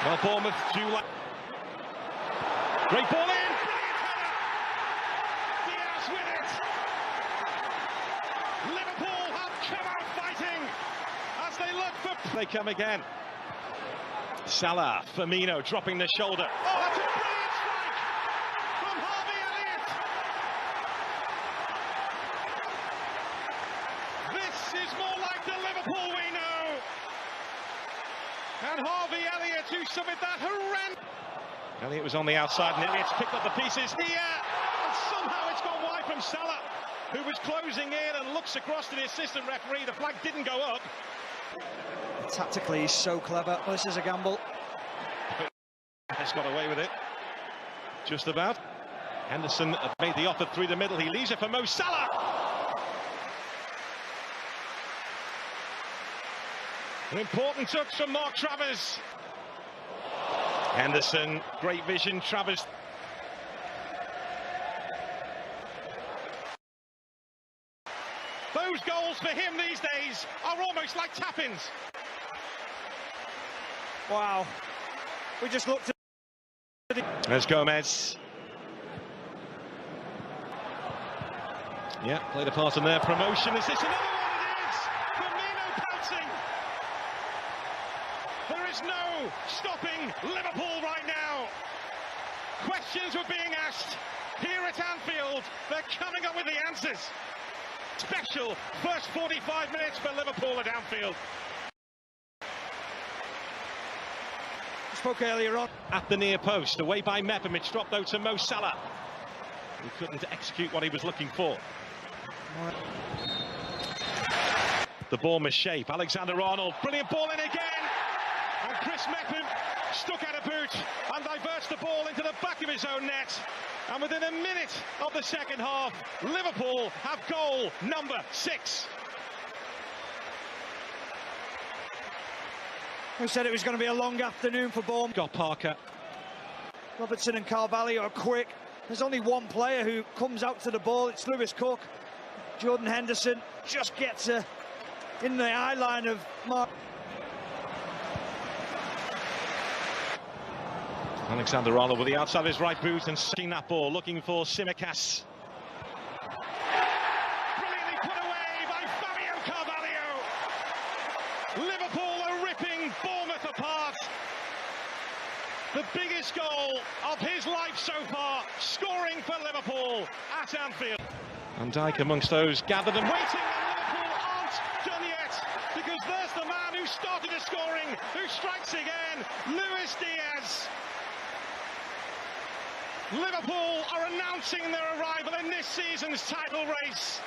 Well, Bournemouth do like... Great ball in! Diaz with it! Liverpool have come out fighting as they look for... They come again. Salah, Firmino dropping the shoulder. Oh, that's a brilliant strike from Harvey Elliott! This is more like the Liverpool we know. And Harvey Elliott, who suffered that horrendous... Elliott was on the outside and Elliott's picked up the pieces here. And somehow it's gone wide from Salah, who was closing in and looks across to the assistant referee. The flag didn't go up. Tactically, he's so clever. Well, this is a gamble. Has got away with it. Just about. Henderson made the offer through the middle. He leaves it for Mo Salah. An important touch from Mark Travers. Henderson, great vision. Travers. Those goals for him these days are almost like tap-ins. Wow. We just looked at... There's Gomez. Yeah, played a part in their promotion. Is this another one? It is! Firmino pouncing. There is no stopping Liverpool right now. Questions were being asked here at Anfield. They're coming up with the answers. Special first 45 minutes for Liverpool at Anfield. Spoke earlier on. At the near post, away by Mepham. It's dropped out to Mo Salah, who couldn't execute what he was looking for. The Bournemouth shape. Alexander-Arnold, brilliant ball in again. And Chris Mepham stuck out a boot and diverts the ball into the back of his own net. And within a minute of the second half, Liverpool have goal number 6. We said it was going to be a long afternoon for Bournemouth. Got Parker. Robertson and Carvalho are quick. There's only one player who comes out to the ball. It's Lewis Cook. Jordan Henderson just gets in the eye line of Mark. Alexander-Arnold with the outside of his right boot and seeing that ball, looking for Tsimikas. Brilliantly put away by Fabio Carvalho. Liverpool are ripping Bournemouth apart. The biggest goal of his life so far, scoring for Liverpool at Anfield. Van Dijk amongst those gathered and waiting, and Liverpool aren't done yet, because there's the man who started the scoring, who strikes again, Luis Diaz. Liverpool are announcing their arrival in this season's title race.